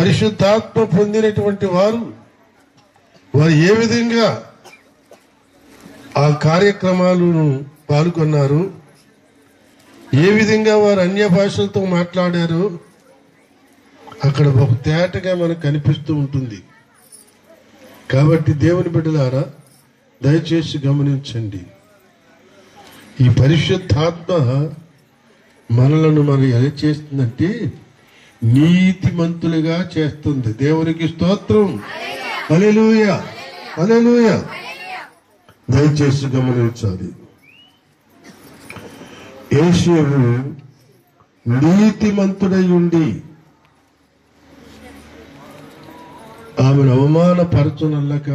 పరిశుద్ధాత్మ పొందినటువంటి వారు ఏ విధంగా ఆ కార్యక్రమాలను పాల్గొన్నారు, ఏ విధంగా వారు అన్య భాషలతో మాట్లాడారు, అక్కడ ఒక తేటగా మనకు కనిపిస్తూ ఉంటుంది. కాబట్టి దేవుని బిడ్డలారా దయచేసి గమనించండి. ఈ పరిశుద్ధాత్మ మనలను మనం ఎలా చేస్తుందంటే నీతిమంతులుగా చేస్తుంది. దేవునికి స్తోత్రం. హల్లెలూయా, హల్లెలూయా. దయచేసి గమనించాలి. యేషూవు నీతిమంతుడై ఉండి ఆమెను అవమానపరచునల్లక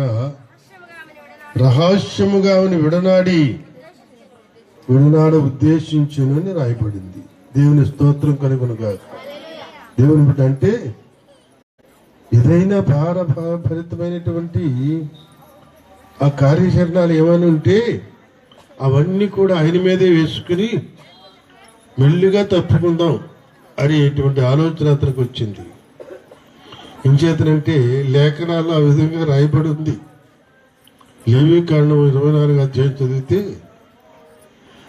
రహస్యముగా ఆమెను విడనాడ ఉద్దేశించునని రాయబడింది. దేవుని స్తోత్రం కలుగునుగా. దేవుని బిడ్డ అంటే ఏదైనా భారభరితమైనటువంటి ఆ కార్యాచరణాలు ఏమైనా ఉంటే అవన్నీ కూడా ఆయన మీదే వేసుకుని మెల్లిగా తప్పుకుందాం అనేటువంటి ఆలోచన అతనికి వచ్చింది. ఇంచేతనంటే లేఖనాల్లో ఆ విధంగా రాయబడి ఉంది. లేవీకాండం 24 అధ్యాయం చదివితే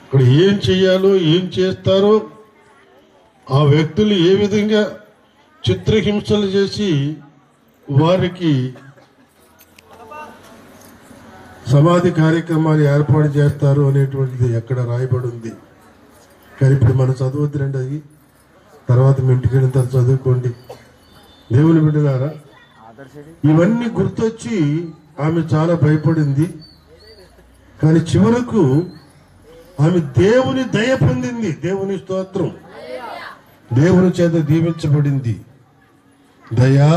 అక్కడ ఏం చెయ్యాలో ఏం చేస్తారో, ఆ వ్యక్తులు ఏ విధంగా చిత్రహింసలు చేసి వారికి సమాధి కార్యక్రమాలు ఏర్పాటు చేస్తారు అనేటువంటిది ఎక్కడ రాయబడి ఉంది. కానీ ఇప్పుడు మనం చదవద్దురండి, అది తర్వాత మీ ఇంటికి వెళ్ళిన తర్వాత చదువుకోండి. దేవుని బిడ్డలారా, ఇవన్నీ గుర్తొచ్చి ఆమె చాలా భయపడింది. కానీ చివరకు ఆమె దేవుని దయ పొందింది. దేవుని స్తోత్రం. దేవుని చేత దీవించబడింది. దయా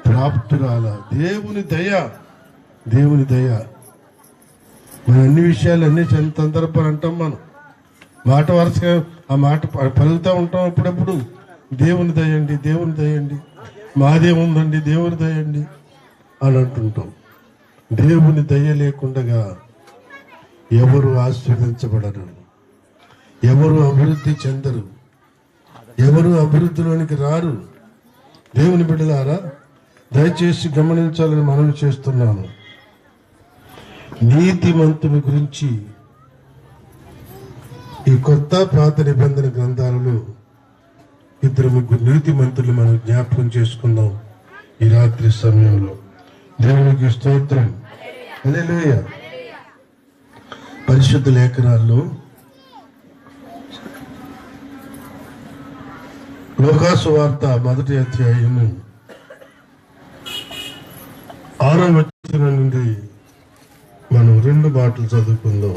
ప్రాప్తురాల. దేవుని దయ, దేవుని దయ. మన అన్ని విషయాలు అన్ని సందర్భాలు అంటాం. మనం మాట వరుసగా ఆ మాట పలుకుతూ ఉంటాం. అప్పుడప్పుడు దేవుని దయండి, దేవుని దయండి, మాదేముందండి, దేవుని దయండి అని అంటుంటాం. దేవుని దయ లేకుండా ఎవరు ఆశీర్వదించబడరు, ఎవరు అభివృద్ధి చెందరు, ఎవరు అభివృద్ధిలోనికి రారు. దేవుని బిడ్డలారా దయచేసి గమనించాలని మనవి చేస్తున్నాను. నీతిమంతుని గురించి ఈ కొత్త పాత నిబంధన గ్రంథాలలో 2-3 నీతిమంతులు మనం జ్ఞాపకం చేసుకుందాం ఈ రాత్రి సమయంలో. దేవునికి స్తోత్రం. హల్లెలూయా. పరిశుద్ధ లేఖనాల్లో లోకాసు వార్త 1వ అధ్యాయము 6వ వచనం నుండి మనం 2 మాటలు చదువుకుందాం.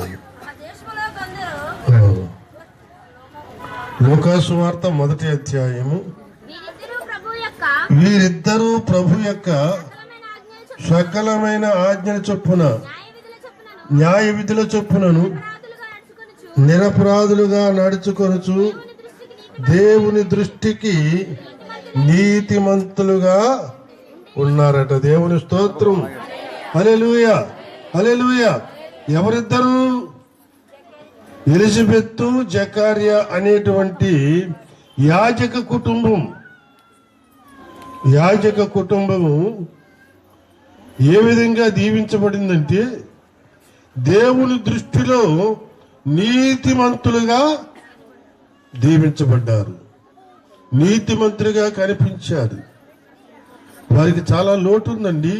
లోకాసు వార్త 1వ అధ్యాయము. వీరిద్దరూ ప్రభు యొక్క సకలమైన ఆజ్ఞల చొప్పున న్యాయ విధుల చొప్పునను నిరపరాధులుగా నడుచుకొనుచు దేవుని దృష్టికి నీతిమంతులుగా ఉన్నారట. దేవుని స్తోత్రం. హల్లెలూయా, హల్లెలూయా. ఎవరిద్దరు? ఎలిజబెత్, జకర్యా అనేటువంటి యాజక కుటుంబం. యాజక కుటుంబము ఏ విధంగా దీవించబడిందంటే దేవుని దృష్టిలో నీతిమంతులుగా దీవించబడ్డారు, నీతిమంతులుగా కనిపించారు. వారికి చాలా లోటు ఉందండి.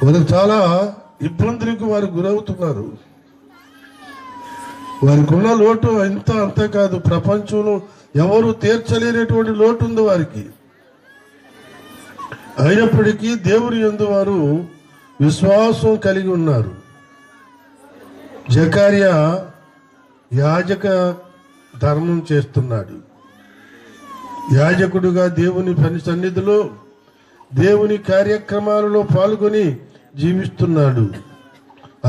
వారికి చాలా ఇబ్బందులకు వారు గురవుతున్నారు. వారికి ఉన్న లోటు అంతే కాదు, ప్రపంచంలో ఎవరు తీర్చలేనటువంటి లోటు ఉంది వారికి. అయినప్పటికీ దేవుని యందు వారు విశ్వాసం కలిగి ఉన్నారు. జకర్యా యాజక ధర్మం చేస్తున్నాడు. యాజకుడుగా దేవుని పని సన్నిధిలో దేవుని కార్యక్రమాలలో పాల్గొని జీవిస్తున్నాడు.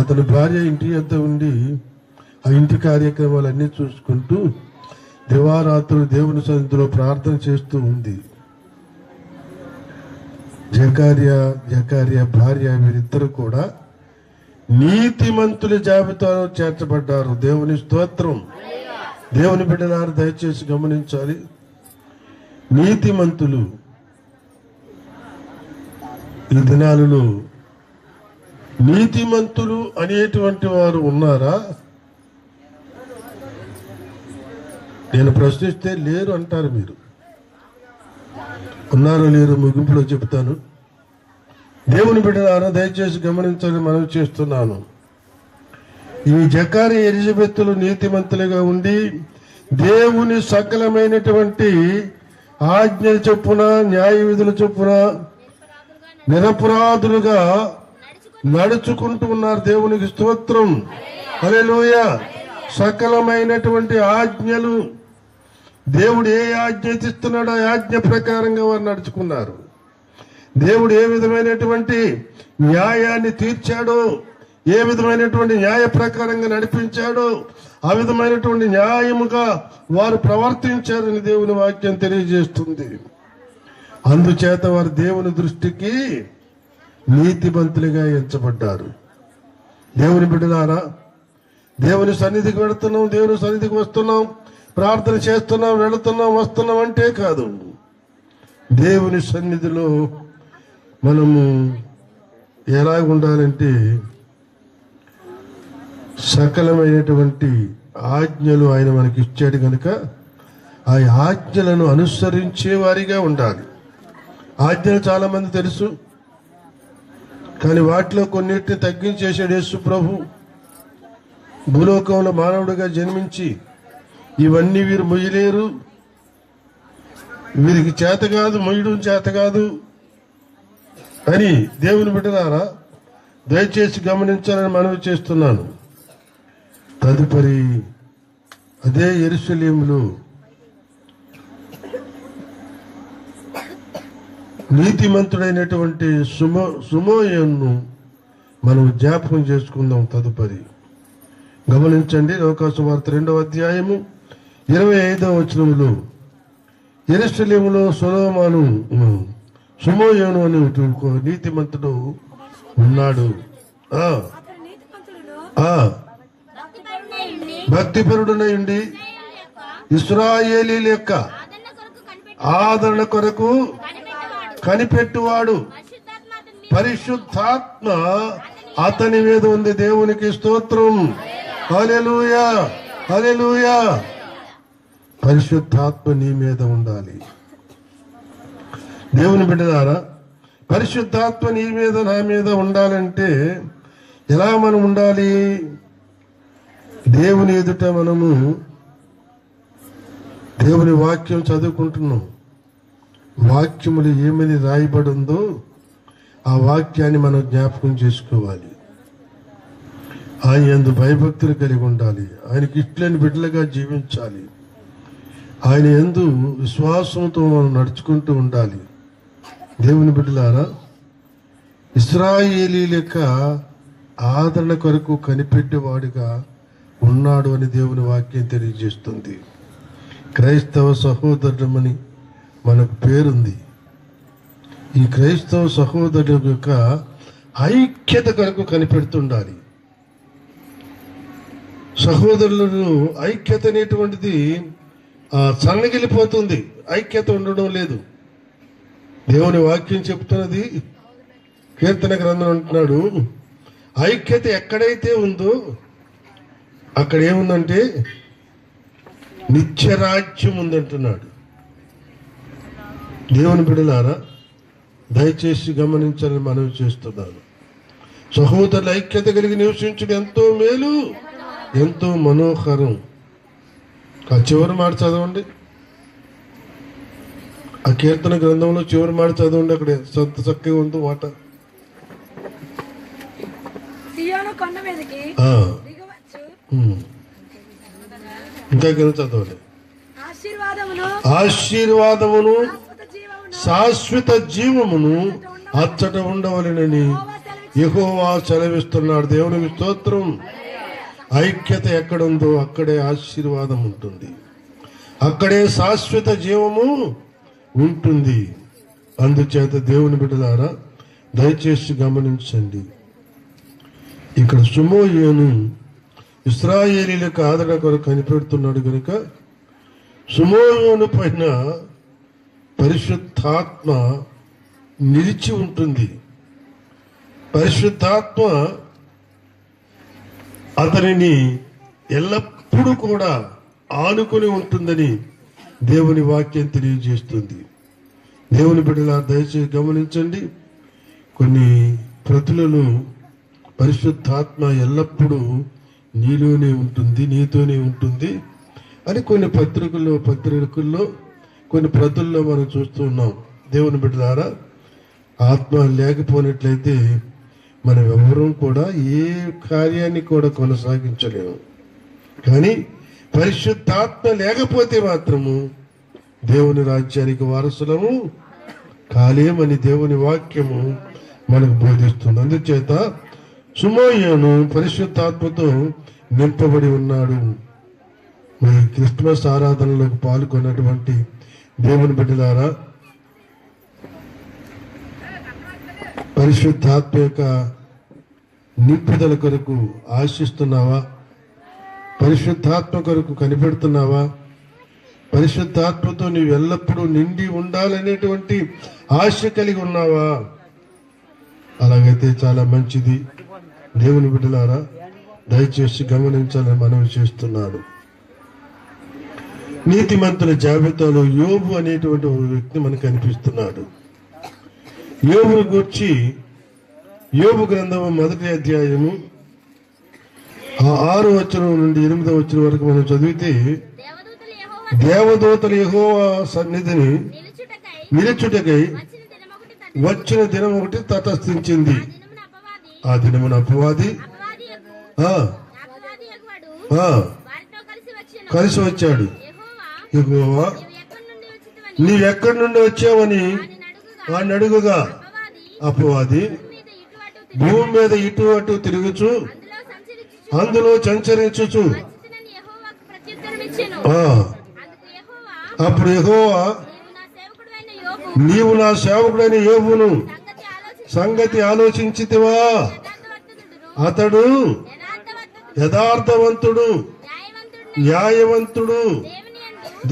అతని భార్య ఇంటి వద్ద ఉండి ఆ ఇంటి కార్యక్రమాలన్నీ చూసుకుంటూ దివారాత్రులు దేవుని సన్నిధిలో ప్రార్థన చేస్తూ ఉంది. జకర్యా భార్య వీరిద్దరు కూడా నీతిమంతుల జాబితాలో చేర్చబడ్డారు. దేవుని స్తోత్రం. దేవుని బిడ్డలారా దయచేసి గమనించాలి. నీతిమంతులు ఈ దినాలలో నీతిమంతులు అనేటువంటి వారు ఉన్నారా? నేను ప్రశ్నిస్తే లేరు అంటారు మీరు. ఉన్నారో లేరు ముగింపులో చెప్తాను. దేవుని బిడ్డలారా దయచేసి గమనించాలని మనవి చేస్తున్నాను. ఈ జకారి ఎలిజబెత్తులు నీతిమంతులుగా ఉండి దేవుని సకలమైనటువంటి ఆజ్ఞ చొప్పున న్యాయ విధుల చొప్పున నిరపరాధులుగా నడుచుకుంటూ ఉన్నారు. దేవునికి స్తోత్రం, హల్లెలూయా. సకలమైనటువంటి ఆజ్ఞలు దేవుడు ఏ ఆజ్ఞ ఇస్తున్నాడో ఆ ఆజ్ఞ ప్రకారంగా వారు నడుచుకున్నారు. దేవుడు ఏ విధమైనటువంటి న్యాయాన్ని తీర్చాడో, ఏ విధమైనటువంటి న్యాయ ప్రకారంగా నడిపించాడో ఆ విధమైనటువంటి న్యాయముగా వారు ప్రవర్తించారని దేవుని వాక్యం తెలియజేస్తుంది. అందుచేత వారు దేవుని దృష్టికి నీతిమంతులుగా ఎంచబడ్డారు. దేవుని బిడ్డలారా, దేవుని సన్నిధికి వెళుతున్నాం, దేవుని సన్నిధికి వస్తున్నాం, ప్రార్థన చేస్తున్నాం, వెళుతున్నాం, వస్తున్నాం అంటే కాదు. దేవుని సన్నిధిలో మనము ఎలా ఉండాలంటే సకలమైనటువంటి ఆజ్ఞలు ఆయన మనకి ఇచ్చాడు కనుక ఆ ఆజ్ఞలను అనుసరించే వారిగా ఉండాలి. ఆజ్ఞలు చాలా మంది తెలుసు, కానీ వాటిలో కొన్నిటిని తగ్గించేసాడు యేసు ప్రభు. భూలోకంలో మానవుడిగా జన్మించి ఇవన్నీ వీరు మొయ్యలేరు, వీరికి చేత కాదు, మొయ్యడం చేత కాదు అని దేవుని బిడ్డలారా దయచేసి గమనించాలని మనవి చేస్తున్నాను. తదుపరి అదే యెరూషలేములో నీతిమంతుడైనటువంటి సుమోయను మనం జ్ఞాపకం చేసుకుందాం. తదుపరి గమనించండి, లోకాసువార్త 2వ అధ్యాయము 25వ వచనములో యెరూషలేములో సొలొమోను సుమోయను అనే నీతిమంతుడు ఉన్నాడు. భక్తిపరుడునై ఉండి ఇశ్రాయేలీయుల యొక్క ఆదరణ కొరకు కనిపెట్టువాడు, పరిశుద్ధాత్మ అతని మీద ఉంది. దేవునికి స్తోత్రం, హల్లెలూయా, హల్లెలూయా. పరిశుద్ధాత్మ నీ మీద ఉండాలి. దేవుని బిడ్డలారా, పరిశుద్ధాత్మ నీ మీద నా మీద ఉండాలంటే ఎలా మనం ఉండాలి? దేవుని ఎదుట మనము దేవుని వాక్యం చదువుకుంటున్నాం. వాక్యములు ఏమని రాయబడి ఉందో ఆ వాక్యాన్ని మనం జ్ఞాపకం చేసుకోవాలి. ఆయన యందు భయభక్తులు కలిగి ఉండాలి. ఆయనకి ఇట్లని బిడ్డలుగా జీవించాలి. ఆయన యందు విశ్వాసంతో మనం నడుచుకుంటూ ఉండాలి. దేవుని బిడ్డలారా, ఇశ్రాయేలీయుల యొక్క ఆదరణ కొరకు కనిపెట్టేవాడిగా ఉన్నాడు అని దేవుని వాక్యం తెలియజేస్తుంది. క్రైస్తవ సహోదరుడమని మనకు పేరుంది. ఈ క్రైస్తవ సహోదరుల యొక్క ఐక్యత కొరకు కనిపెడుతుండాలి. సహోదరులను ఐక్యత అనేటువంటిది సన్నగిలిపోతుంది, ఐక్యత ఉండడం లేదు. దేవుని వాక్యం చెప్తున్నది, కీర్తన గ్రంథం అంటున్నాడు, ఐక్యత ఎక్కడైతే ఉందో అక్కడ ఏముందంటే నిత్యరాజ్యం ఉందంటున్నాడు. దేవుని బిడ్డలారా దయచేసి గమనించాలని మనవి చేస్తున్నాను. సహోదరుల ఐక్యత కలిగి నివసించడం ఎంతో మేలు, ఎంతో మనోహరం. ఆ చివరి మాట చదవండి, ఆ కీర్తన గ్రంథంలో చివరి మాట చదవండి. అక్కడ ఎంత చక్కగా ఉందో మాట. ఇంకా కింద చదవండి. ఆశీర్వాదమును శాశ్వత జీవమును అచ్చట ఉండవలెనని యెహోవా సెలవిస్తున్నాడు. దేవునికి స్తోత్రం. ఐక్యత ఎక్కడుందో అక్కడే ఆశీర్వాదం ఉంటుంది, అక్కడే శాశ్వత జీవము ఉంటుంది. అందుచేత దేవుని బిడ్డలారా దయచేసి గమనించండి. ఇక్కడ సుమోయేను ఇశ్రాయేలీయులకు ఆదరణ కొరకు కనిపెడుతున్నాడు కనుక సుమోయేను పైన పరిశుద్ధాత్మ నిలిచి ఉంటుంది. పరిశుద్ధాత్మ అతనిని ఎల్లప్పుడూ కూడా ఆనుకొని ఉంటుందని దేవుని వాక్యం తెలియజేస్తుంది. దేవుని బిడ్డలా దయచేసి గమనించండి. కొన్ని ప్రతులను పరిశుద్ధాత్మ ఎల్లప్పుడూ నీలోనే ఉంటుంది, నీతోనే ఉంటుంది అని కొన్ని పత్రికల్లో కొన్ని ప్రతుల్లో మనం చూస్తూ ఉన్నాం. దేవుని బిడ్డలారా, ఆత్మ లేకపోయినట్లయితే మనం ఎవరూ కూడా ఏ కార్యాన్ని కూడా కొనసాగించలేము. కానీ పరిశుద్ధాత్మ లేకపోతే మాత్రము దేవుని రాజ్యానికి వారసులము కాలేమని దేవుని వాక్యము మనకు బోధిస్తుంది. అందుచేత సుమోయను పరిశుద్ధాత్మతో నింపబడి ఉన్నాడు. మరి క్రిస్మస్ ఆరాధనలోకి పాల్గొన్నటువంటి దేవుని బిడ్డలారా, పరిశుద్ధాత్మ యొక్క నింపుదల కొరకు ఆశిస్తున్నావా? పరిశుద్ధాత్మ కొరకు కనిపెడుతున్నావా? పరిశుద్ధాత్మతో నీవు ఎల్లప్పుడూ నిండి ఉండాలనేటువంటి ఆశ కలిగి ఉన్నావా? అలాగైతే చాలా మంచిది. దేవుని బిడ్డలారా, దయచేసి గమనించాలని మనవి చేస్తున్నాడు. నీతిమంతుల జాబితాలో యోబు అనేటువంటి ఒక వ్యక్తి మనకు కనిపిస్తున్నాడు. యోబును గూర్చి యోబు గ్రంథము 1వ అధ్యాయము 6వ వచనం నుండి 8వ వచనం వరకు మనం చదివితే, దేవదూతలు యెహోవా సన్నిధిని నిలుచుటకై వచ్చిన దినం ఒకటి తటస్థించింది. ఆ దినమున అపవాది కలిసి వచ్చాడు. యెహోవా, నీవెక్కడి నుండి వచ్చావని వాడిని అడుగుగా, అపవాది భూమి మీద ఇటు అటు తిరుగుచు అందులో సంచరించుచు, అప్పుడు యెహోవా, నీవు నా సేవకుడైన యోబును సంగతి ఆలోచించితివా? అతడు యథార్థవంతుడు, న్యాయవంతుడు,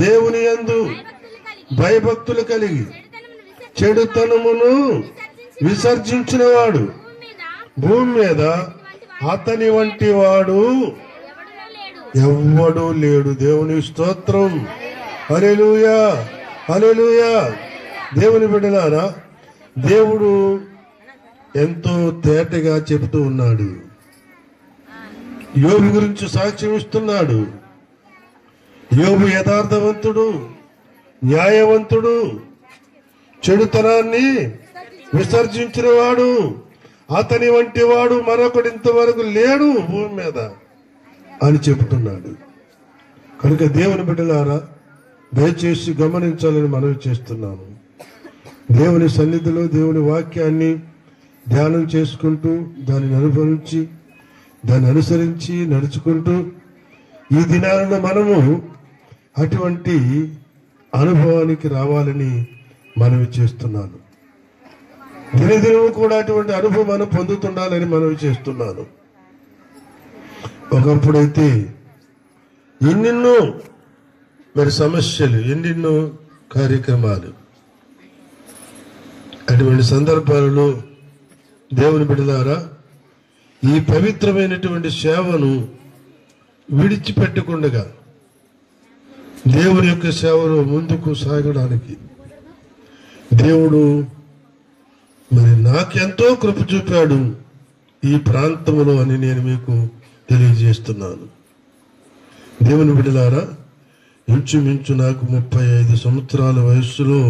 దేవుని యందు భయభక్తులు కలిగి చెడుతనమును విసర్జించినవాడు భూమి మీద అతని వంటి వాడు ఎవ్వడూ లేడు. దేవుని స్తోత్రం. హల్లెలూయా, హల్లెలూయా. దేవుని బిడ్డలారా, దేవుడు ఎంతో తేటగా చెబుతూ ఉన్నాడు. యోబు గురించి సాక్ష్యం ఇస్తున్నాడు. యోబు యథార్థవంతుడు, న్యాయవంతుడు, చెడుతనాన్ని విసర్జించిన వాడు, అతని వంటి వాడు మరొకడు ఇంతవరకు లేడు భూమి మీద అని చెబుతున్నాడు. కనుక దేవుని బిడ్డలారా, దయచేసి గమనించాలని మనవి చేస్తున్నాము. దేవుని సన్నిధిలో దేవుని వాక్యాన్ని ధ్యానం చేసుకుంటూ దానిని అనుభవించి దాన్ని అనుసరించి నడుచుకుంటూ ఈ దినాలలో మనము అటువంటి అనుభవానికి రావాలని మనవి చేస్తున్నాను. దినదినము కూడా అటువంటి అనుభవం మనం పొందుతుండాలని మనవి చేస్తున్నాను. ఒకప్పుడైతే ఎన్నెన్నో మరి సమస్యలు, ఎన్నెన్నో కార్యక్రమాలు, అటువంటి సందర్భాలలో దేవుని బిడ్డలారా, ఈ పవిత్రమైనటువంటి సేవను విడిచిపెట్టకుండా దేవుని యొక్క సేవలో ముందుకు సాగడానికి దేవుడు మరి నాకెంతో కృప చూపాడు ఈ ప్రాంతంలో అని నేను మీకు తెలియజేస్తున్నాను. దేవుని బిడ్డలారా, ఇంచుమించు నాకు 35 సంవత్సరాల వయస్సులో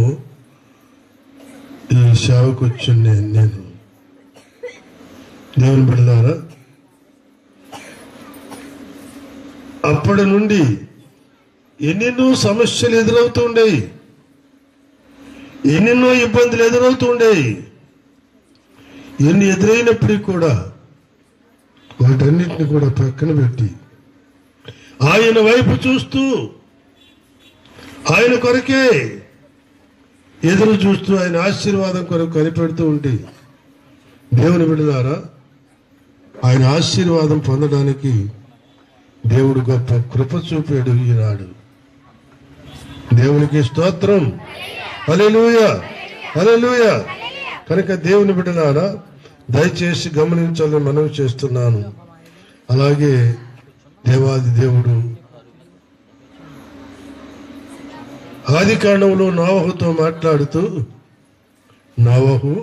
ఈ సేవకు వచ్చింది నేను. దేవుని బిడ్డలారా, అప్పటి నుండి ఎన్నెన్నో సమస్యలు ఎదురవుతూ ఉండేవి, ఎన్నెన్నో ఇబ్బందులు ఎదురవుతూ ఉండేవి. ఎన్ని ఎదురైనప్పటికీ కూడా వాటన్నిటిని కూడా పక్కన పెట్టి ఆయన వైపు చూస్తూ ఆయన కొరకే ఎదురు చూస్తూ ఆయన ఆశీర్వాదం కొరకు కనిపెడుతూ ఉంటే, దేవుని బిడ్డలారా, ఆయన ఆశీర్వాదం పొందడానికి దేవుడు గొప్ప కృప చూపాడు ఈనాడు. దేవునికి స్తోత్రం. హల్లెలూయా, హల్లెలూయా. కనుక దేవుని బిడ్డలారా, దయచేసి గమనించాలని మనవి చేస్తున్నాను. అలాగే దేవాది దేవుడు ఆది కాండంలో నోవహుతో మాట్లాడుతూ, నోవహు,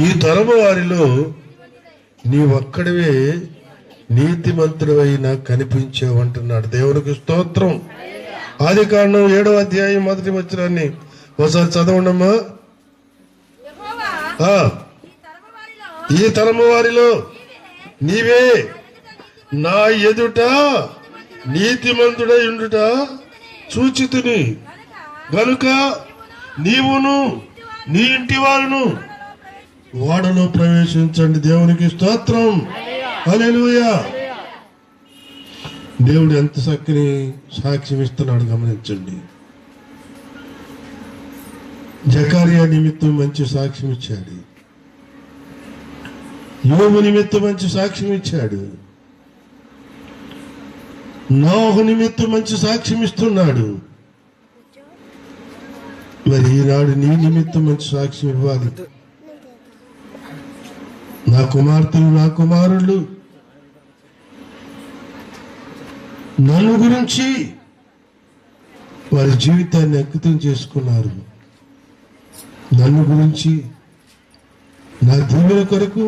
ఈ తరము వారిలో నీవొక్కడివే నీతిమంతుడివై నాకు కనిపించావంటున్నాడు. దేవునికి స్తోత్రం. ఆది కాండం 7వ అధ్యాయం 1వ వచనాన్ని ఒకసారి చదవండమ్మా. ఈ తరము వారిలో నీవే నా ఎదుట నీతిమంతుడై ఉండుట చూచితిని గనుక నీవును నీ ఇంటి వారును ఓడలో ప్రవేశించండి. దేవునికి స్తోత్రం. హల్లెలూయా. దేవుడు ఎంత చక్కని సాక్ష్యం ఇస్తున్నాడు గమనించండి. జకర్యా నిమిత్తం మంచి సాక్ష్యం ఇచ్చాడు. యోబు నిమిత్తం మంచి సాక్ష్యం ఇచ్చాడు. నోహు నిమిత్తం మంచి సాక్ష్యం ఇస్తున్నాడు. మరి ఈనాడు నీ నిమిత్తం మంచి సాక్ష్యం ఇవ్వాలి. నా కుమార్తెలు, నా కుమారులు నన్ను గురించి వారి జీవితాన్ని అంకితం చేసుకున్నారు. నన్ను గురించి, నా దీవెన కొరకు,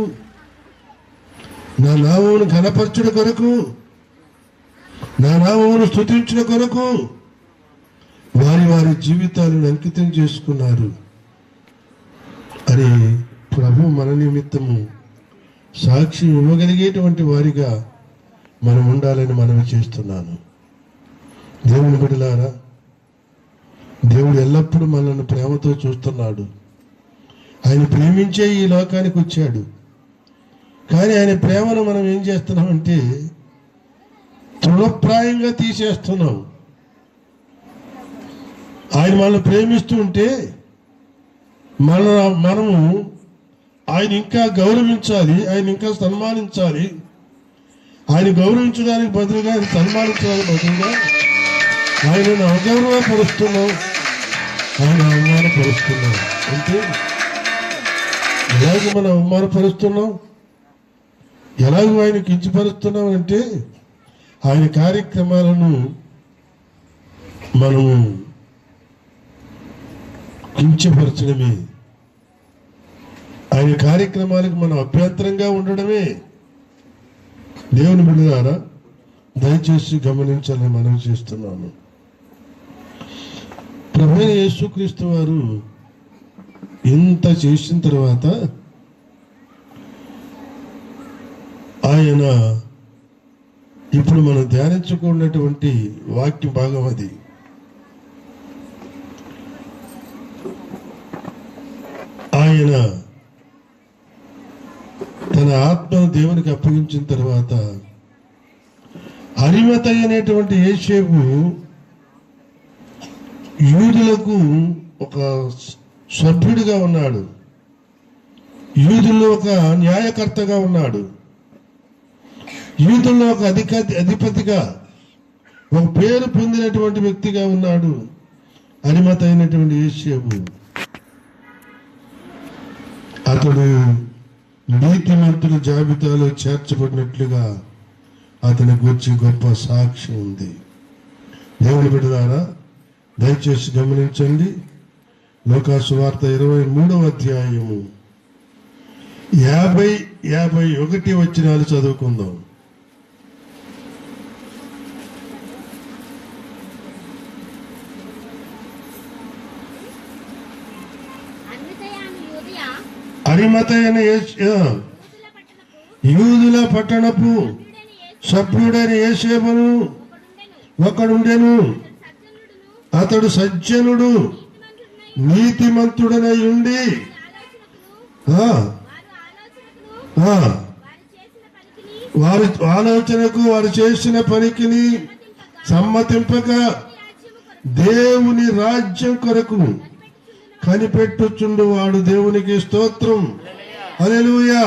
నా నామమును ఘనపరచుట కొరకు, నా నామమును స్తుతించుట కొరకు వారి వారి జీవితాలను అంకితం చేసుకున్నారు. అరే ప్రభు మన నిమిత్తము సాక్షి ఇవ్వగలిగేటువంటి వారిగా మనం ఉండాలని మనవి చేస్తున్నాను. దేవుని బిడ్డలారా, దేవుడు ఎల్లప్పుడూ మనల్ని ప్రేమతో చూస్తున్నాడు. ఆయన ప్రేమించే ఈ లోకానికి వచ్చాడు. కానీ ఆయన ప్రేమను మనం ఏం చేస్తున్నామంటే తృణప్రాయంగా తీసేస్తున్నాం. ఆయన మనల్ని ప్రేమిస్తూ ఉంటే మనము ఆయన ఇంకా గౌరవించాలి, ఆయన ఇంకా సన్మానించాలి. ఆయన గౌరవించడానికి బదులుగా, ఆయన సన్మానించడానికి బదులుగా ఆయనను అగౌరవపరుస్తున్నాం, ఆయన అవమానపరుస్తున్నాం. అంటే ఎలాగ మనం అవమానపరుస్తున్నాం, ఎలాగ ఆయన కించపరుస్తున్నాం అంటే ఆయన కార్యక్రమాలను మనము కించపరచడమే, ఆయన కార్యక్రమాలకు మనం అభ్యంతరంగా ఉండడమే. దేవుని బిడ్డలారా, దయచేసి గమనించాలని మనం చేస్తున్నాను. ప్రభువైన యేసుక్రీస్తు వారు ఇంత చేసిన తర్వాత ఆయన ఇప్పుడు మనం ధ్యానించుకున్నటువంటి వాక్య భాగం అది. ఆయన తన ఆత్మను దేవునికి అప్పగించిన తర్వాత అరిమతయి అనేటువంటి యేసేపు యూదులకు ఒక సభ్యుడిగా ఉన్నాడు. యూదుల్లో ఒక న్యాయకర్తగా ఉన్నాడు. యూదుల్లో ఒక అధిపతిగా, ఒక పేరు పొందినటువంటి వ్యక్తిగా ఉన్నాడు అరిమతయి అయినటువంటి యేసేపు. అతడు నీతిమంతుల జాబితాలో చేర్చబడినట్లుగా అతని గురించి గొప్ప సాక్ష్యం ఉంది. దేవుని బిడ్డలారా, దయచేసి గమనించండి. లూకా సువార్త 23వ అధ్యాయము 50-51 వచనాలు చదువుకుందాం. అరిమతయి అనే యూదుల పట్టణపు సభ్యుడైన యేసేపును ఒకడుండెను. అతడు సజ్జనుడు, నీతిమంతుడనై ఉండి వారి ఆలోచనకు, వారు చేసిన పనికిని సమ్మతింపక దేవుని రాజ్యం కొరకు కనిపెట్టుచుండు వాడు. దేవునికి స్తోత్రం. హల్లెలూయా,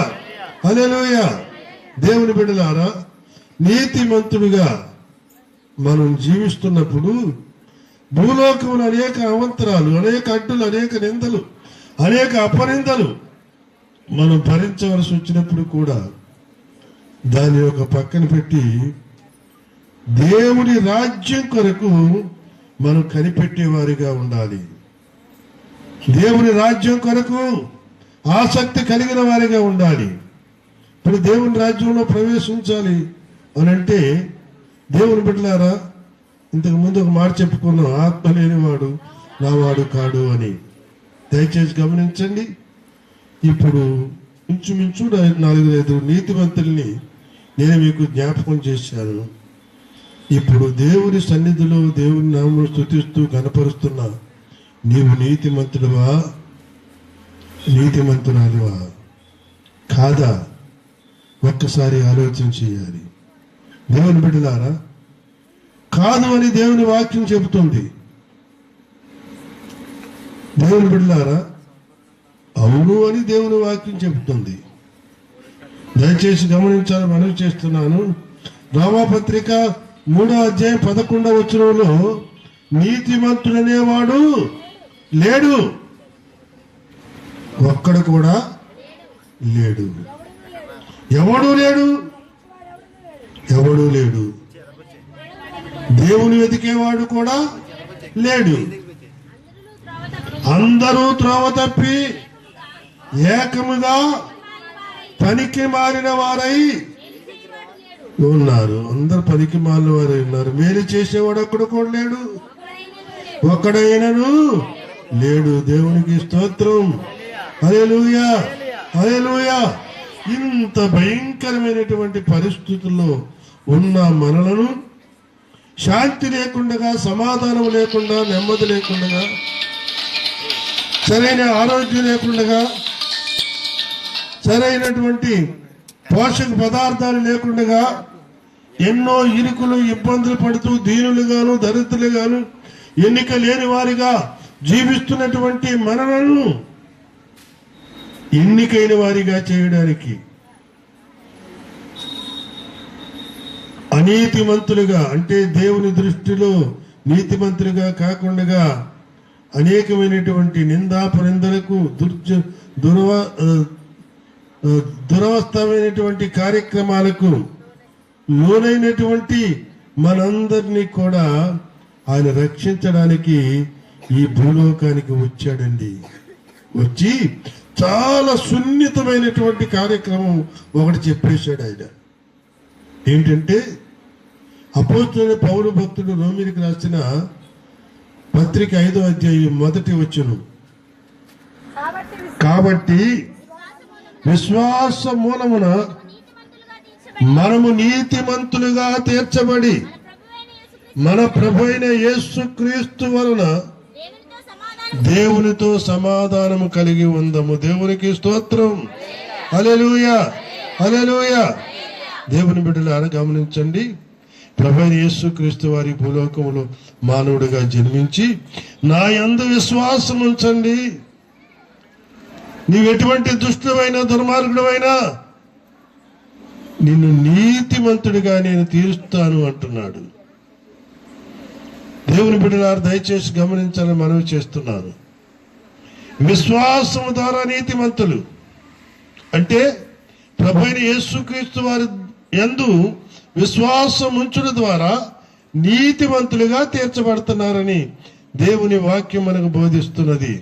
హల్లెలూయా. దేవుని బిడ్డలారా, నీతిమంతుడిగా మనం జీవిస్తున్నప్పుడు భూలోకంలో అనేక అవంతరాలు, అనేక అడ్డులు, అనేక నిందలు, అనేక అపనిందలు మనం భరించవలసి వచ్చినప్పుడు కూడా దాని ఒక పక్కన పెట్టి దేవుని రాజ్యం కొరకు మనం కనిపెట్టేవారిగా ఉండాలి. దేవుని రాజ్యం కొరకు ఆసక్తి కలిగిన వారిగా ఉండాలి. ఇప్పుడు దేవుని రాజ్యంలో ప్రవేశించాలి అని అంటే, దేవుని బిడ్డలారా, ఇంతకు ముందు ఒక మాట చెప్పుకున్నాం, ఆత్మ లేనివాడు నావాడు కాడు అని. దయచేసి గమనించండి. ఇప్పుడు ఇంచుమించు 4-5 నీతిమంతుల్ని నేను మీకు జ్ఞాపకం చేశాను. ఇప్పుడు దేవుని సన్నిధిలో దేవుని నామమును స్తుతిస్తూ కనపరుస్తున్నా, నీవు నీతిమంతుడువా, నీతిమంతురాలువా కాదా? ఒక్కసారి ఆలోచన చేయాలి. దేవుని బిడ్డలారా, కాదు అని దేవుని వాక్యం చెబుతుంది. దేవుని బిడ్డలారా, అవును అని దేవుని వాక్యం చెబుతుంది. దయచేసి గమనించాలని మనవి చేస్తున్నాను. రోమాపత్రిక 3వ అధ్యాయం 11వ వచనంలో నీతిమంతుడనేవాడు లేడు, ఒక్కడు కూడా లేడు. ఎవడూ లేడు, ఎవడూ లేడు. దేవుని వెతికేవాడు కూడా లేడు. అందరూ త్రోవ తప్పి ఏకముగా పనికి మారిన వారై ఉన్నారు. అందరు పనికి మాలిన వారై ఉన్నారు. మేలు చేసేవాడు ఒక్కడు కూడా లేడు, ఒక్కడైనను లేడు. దేవునికి స్తోత్రం. హల్లెలూయా, హల్లెలూయా. ఇంత భయంకరమైనటువంటి పరిస్థితుల్లో ఉన్న మనలను శాంతి లేకుండా, సమాధానం లేకుండా, నెమ్మది లేకుండా, సరైన ఆరోగ్యం లేకుండా, సరైనటువంటి పోషక పదార్థాలు లేకుండా, ఎన్నో ఇరుకులు ఇబ్బందులు పడుతూ దీనులుగాను దరిద్రులుగాను ఎన్నిక లేని వారిగా జీవిస్తున్నటువంటి మనలను ఎన్నికైన వారిగా చేయడానికి, అనీతిమంతులుగా అంటే దేవుని దృష్టిలో నీతిమంతులుగా కాకుండా అనేకమైనటువంటి నిందాపనిందలకు దురవస్థమైనటువంటి కార్యక్రమాలకు లోనైనటువంటి మనందరినీ కూడా ఆయన రక్షించడానికి ఈ భూలోకానికి వచ్చాడండి. వచ్చి చాలా సున్నితమైనటువంటి కార్యక్రమం ఒకటి చెప్పేశాడు ఆయన. ఏంటంటే, అపోస్తలుడైన పౌలు భక్తుడు రోమీయులకు రాసిన పత్రిక 5వ అధ్యాయం 1వ వచనం, కాబట్టి విశ్వాస మూలమున మనము నీతిమంతులుగా తీర్చబడి మన ప్రభు అయిన యేసుక్రీస్తు వలన దేవునితో సమాధానము కలిగి ఉందము. దేవునికి స్తోత్రం. హల్లెలూయా, హల్లెలూయా. దేవుని బిడ్డలారా గమనించండి. ప్రభు అయిన యేసుక్రీస్తు వారి భూలోకములో మానవుడిగా జన్మించి నా యందు విశ్వాసం ఉంచండి, నీవెటువంటి దుష్టుడైనా దుర్మార్గుడైనా నిన్ను నీతిమంతుడిగా నేను తీరుస్తాను అంటున్నాడు. దేవుని బిడ్డలారా దయచేసి గమనించాలని మనవి చేస్తున్నాను. విశ్వాసము ద్వారా నీతిమంతులు అంటే ప్రభు అయిన యేసుక్రీస్తు వారి యందు విశ్వాసం ఉంచడం ద్వారా నీతిమంతులుగా తీర్చబడుతున్నారని దేవుని వాక్యం మనకు బోధిస్తున్నది.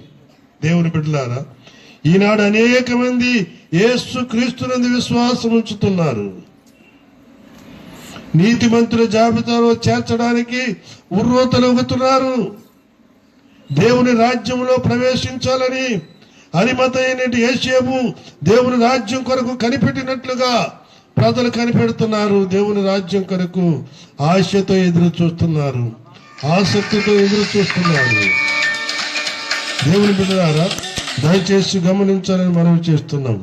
దేవుని బిడ్డలారా, ఈనాడు అనేక మంది యేసుక్రీస్తునందు విశ్వాసం ఉంచుతున్నారు. నీతిమంతుల జాబితాలో చేర్చడానికి ఉర్రూతలొగుతున్నారు. దేవుని రాజ్యంలో ప్రవేశించాలని అరిమతైన యేసేపు దేవుని రాజ్యం కొరకు కనిపెట్టినట్లుగా ప్రజలు కనిపెడుతున్నారు. దేవుని రాజ్యం కొరకు ఆశతో ఎదురు చూస్తున్నారు, ఆసక్తితో ఎదురు చూస్తున్నారు. దేవుని బిడ్డలారా దయచేసి గమనించాలని మనం చేస్తున్నాం.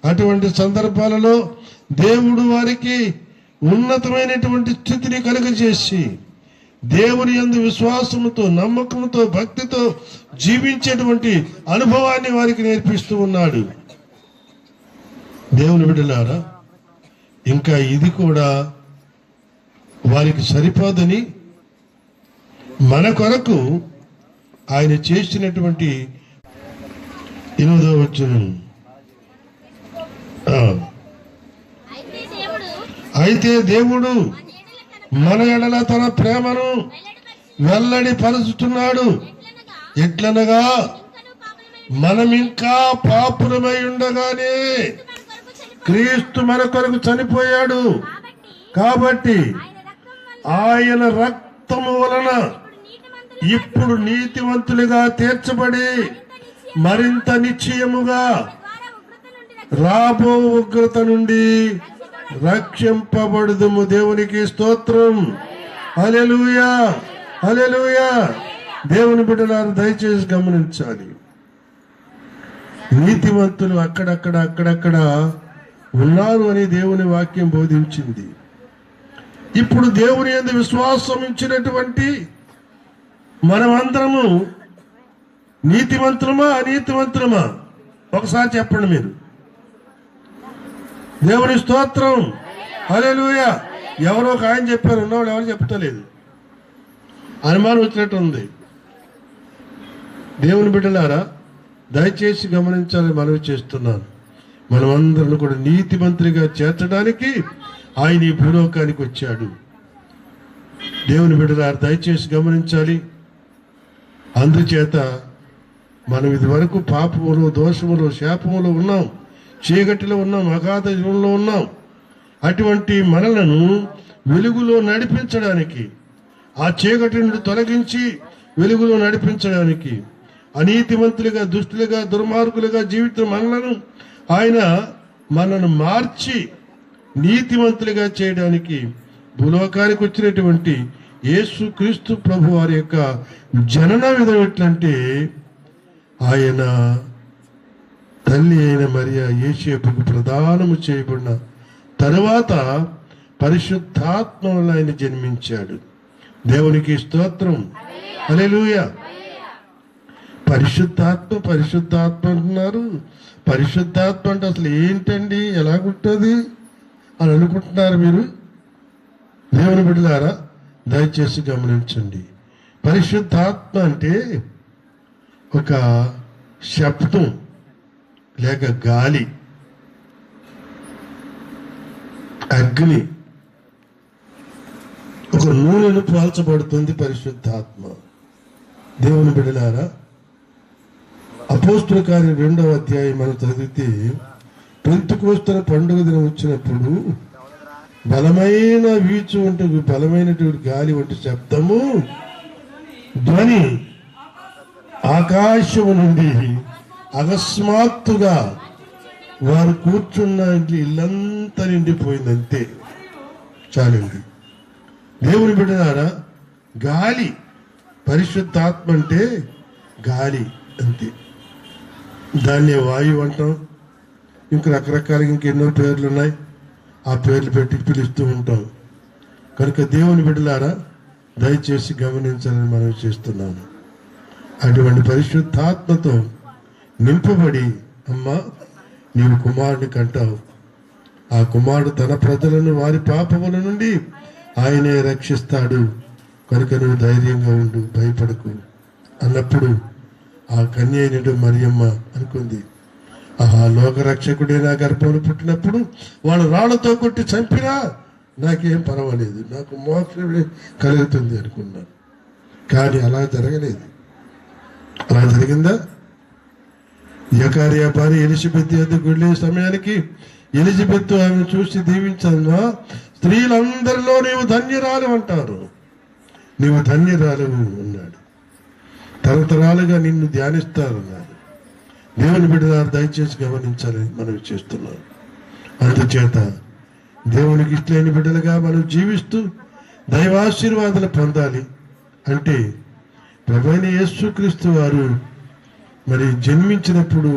అటువంటి సందర్భాలలో దేవుడు వారికి ఉన్నతమైనటువంటి స్థితిని కలుగజేసి దేవుని యందు విశ్వాసముతో, నమ్మకంతో, భక్తితో జీవించేటువంటి అనుభవాన్ని వారికి నేర్పిస్తూ ఉన్నాడు. దేవుని బిడ్డలారా, ఇంకా ఇది కూడా వారికి సరిపోదని మన కొరకు ఆయన చేసినటువంటి 8వ వచనం, అయితే దేవుడు మన ఎడల తన ప్రేమను వెల్లడి పరుచుతున్నాడు. ఎట్లనగా మనమింకా పాపులమై ఉండగానే క్రీస్తు మన కొరకు చనిపోయాడు. కాబట్టి ఆయన రక్తము వలన ఇప్పుడు నీతివంతులుగా తీర్చబడి మరింత నిశ్చయముగా రాబో ఉగ్రత నుండి రక్షింపబడుదుము. దేవునికి స్తోత్రం. హల్లెలూయా, హల్లెలూయా. దేవుని బిడ్డలారా దయచేసి గమనించాలి. నీతివంతులు అక్కడక్కడ ఉన్నారు అని దేవుని వాక్యం బోధించింది. ఇప్పుడు దేవుని యందు విశ్వాసం ఉంచినటువంటి మనమందరము నీతివంతులమా అనీతివంతులమా? ఒకసారి చెప్పండి మీరు. దేవుని స్తోత్రం. హల్లెలూయా. ఎవరో ఒక ఆయన చెప్పారు, ఉన్నవాళ్ళు ఎవరు చెప్తలేదు. అనుమానం వచ్చినట్టు ఉంది. దేవుని బిడ్డలారా దయచేసి గమనించాలని మనవి చేస్తున్నాను. మనమందరం కూడా నీతిమంతులుగా చేర్చడానికి ఆయన ఈ భూలోకానికి వచ్చాడు. దేవుని బిడ్డలారా దయచేసి గమనించాలి. అందుచేత మనం ఇది వరకు పాపములో, దోషములో, శాపములో ఉన్నాం, చీకటిలో ఉన్నాం, అగాధ జీవంలో ఉన్నాం. అటువంటి మనలను వెలుగులో నడిపించడానికి, ఆ చీకటి నుండి తొలగించి వెలుగులో నడిపించడానికి, అనీతివంతులుగా, దుష్టులుగా, దుర్మార్గులుగా జీవితం మనను మార్చి నీతివంతులుగా చేయడానికి భూలోకానికి వచ్చినటువంటి యేసు క్రీస్తు ప్రభు వారి యొక్క జనన విధం ఎట్లంటే, ఆయన తల్లి అయిన మరియా యేసేపుకు ప్రదానము చేయబడిన తరువాత పరిశుద్ధాత్మ వల్ల ఆయన జన్మించాడు. దేవునికి స్తోత్రం. హల్లెలూయా. పరిశుద్ధాత్మ అంటున్నారు. పరిశుద్ధాత్మ అంటే అసలు ఏంటండి, ఎలాగుంటుంది అని అనుకుంటున్నారు మీరు. దేవుని బిడ్డలారా దయచేసి గమనించండి. పరిశుద్ధాత్మ అంటే ఒక శబ్దం లేక గాలి, అగ్ని, ఒక నూనెను పోల్చబడుతుంది పరిశుద్ధాత్మ. దేవుని బిడ్డలారా అపోస్తుల కార్యం 2వ అధ్యాయం మనం చదివితే, పెంతెకోస్తు పండుగ దినం వచ్చినప్పుడు బలమైన వీచు వంటి బలమైనటువంటి గాలి వంటి శబ్దము ధ్వని ఆకాశము నుండి అకస్మాత్తుగా వారు కూర్చున్న ఇల్లంతా నిండిపోయిందంతే. చాలండి. దేవుని బిడ్డలారా గాలి, పరిశుద్ధాత్మ అంటే గాలి అంతే. దాన్ని వాయువు అంటాం. ఇంక రకరకాలుగా ఇంకెన్నో పేర్లు ఉన్నాయి. ఆ పేర్లు పెట్టి పిలుస్తూ ఉంటాం. కనుక దేవుని బిడ్డలారా దయచేసి గమనించాలని మనం చేస్తున్నాను. అటువంటి పరిశుద్ధాత్మతో నింపబడి, అమ్మా నీవు కుమారుని కంటావు, ఆ కుమారుడు తన ప్రజలను వారి పాపముల నుండి ఆయనే రక్షిస్తాడు, కనుక నువ్వు ధైర్యంగా ఉండు, భయపడకు అన్నప్పుడు ఆ కన్య అయినటు మరియమ్మ అనుకుంది, ఆహా లోకరక్షకుడే నా గర్భంలో పుట్టినప్పుడు వాళ్ళు రాళ్లతో కొట్టి చంపినా నాకేం పర్వాలేదు, నాకు మోక్షమే కలుగుతుంది అనుకున్నాను. కానీ అలా జరగలేదు. అలా జరిగిందా? జకరియా భార్య ఎలిజబెత్ వద్దకు వెళ్ళే సమయానికి ఎలిజబెత్ ఆమెను చూసి దీవించమ్మా, స్త్రీలందరిలో నీవు ధన్యురాలు అంటారు, నీవు ధన్యురాలు అన్నాడు. తరతరాలుగా నిన్ను ధ్యానిస్తారు అన్నాడు. దేవుని బిడ్డలారా దయచేసి గమనించాలని మనం చేస్తున్నాం. అందుచేత దేవునికి ఇష్టమైన బిడ్డలుగా మనం జీవిస్తూ దైవాశీర్వాదాలు పొందాలి అంటే ప్రభువైన యేసుక్రీస్తు వారు మరి జన్మించినప్పుడు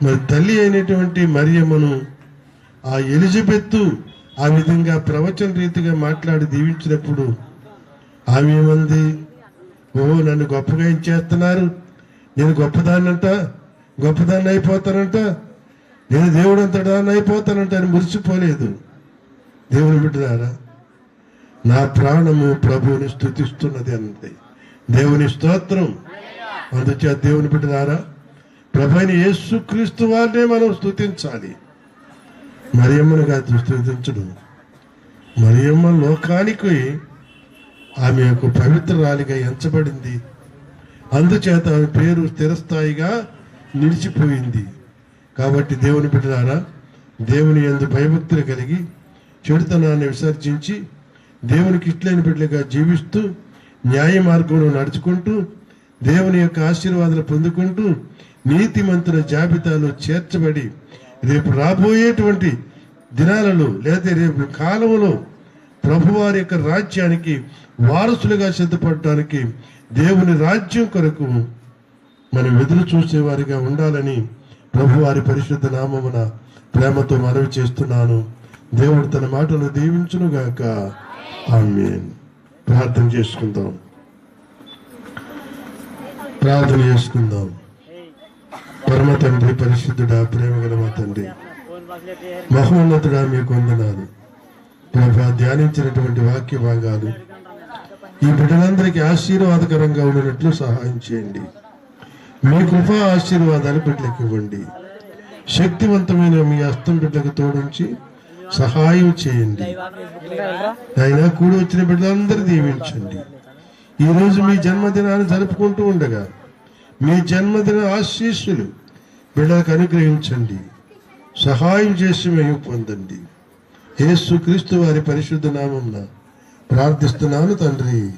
మరి తల్లి అయినటువంటి మరియమ్మను ఆ ఎలిజబెత్తు ఆ విధంగా ప్రవచన రీతిగా మాట్లాడి దీవించినప్పుడు ఆమె ఏమంది, ఓ నన్ను గొప్పగా ఏం చేస్తున్నారు, నేను గొప్పదాన్ని అయిపోతానంట, నేను దేవుడు అంతదాన్ని అయిపోతానంట అని మురిసిపోలేదు. దేవుని బిడ్డలారా నా ప్రాణము ప్రభువుని స్తుతిస్తున్నది అన్నది. దేవుని స్తోత్రం. అందుచేత దేవుని బిడ్డలారా ప్రభువైన యేసుక్రీస్తు వారినే మనం స్తుతించాలి. మరియమ్మనుగా స్తుతించడం. మరియమ్మ లోకానికి ఆమె యొక్క పవిత్రురాలిగా ఎంచబడింది. అందుచేత ఆమె పేరు స్థిరస్థాయిగా నిలిచిపోయింది. కాబట్టి దేవుని బిడ్డలారా, దేవుని యందు భయభక్తులు కలిగి చెడుతనాన్ని విసర్జించి దేవునికి ఇట్లైన బిడ్డలుగా జీవిస్తూ న్యాయ మార్గంలో నడుచుకుంటూ దేవుని యొక్క ఆశీర్వాదాలు పొందుకుంటూ నీతిమంతుల జాబితాలో చేర్చబడి రేపు రాబోయేటువంటి దినాలలో లేదా రేపు కాలంలో ప్రభువారి యొక్క రాజ్యానికి వారసులుగా సిద్ధపడటానికి దేవుని రాజ్యం కొరకు మనం ఎదురు చూసేవారిగా ఉండాలని ప్రభువారి పరిశుద్ధ నామమున ప్రేమతో మనవి చేస్తున్నాను. దేవుడు తన మాటలు దీవించునుగాక. ఆమేన్. ప్రార్థన చేసుకుందాం. పరమ తండ్రి, పరిశుద్ధుడా, ప్రేమగల మా తండ్రి, మహోన్నతుడా, మీకు వందనాలు. ప్రభా, ధ్యానించినటువంటి వాక్య భాగాలు ఈ బిడ్డలందరికీ ఆశీర్వాదకరంగా ఉండేటట్లు సహాయం చేయండి. మీ కృపా ఆశీర్వాదాలు బిడ్డలకు ఇవ్వండి. శక్తివంతమైన మీ హస్తం బిడ్డలకు తోడించి సహాయం చేయండి. అయినా కూడి వచ్చిన బిడ్డలందరూ దీవించండి. ఈ రోజు మీ జన్మదినాన్ని జరుపుకుంటూ ఉండగా మీ జన్మదిన ఆశీస్సులు బిడ్డలకు అనుగ్రహించండి. సహాయం చేసి మేము పొందండి. యేసు క్రీస్తు వారి పరిశుద్ధ నామమున ప్రార్థిస్తున్నాను తండ్రి.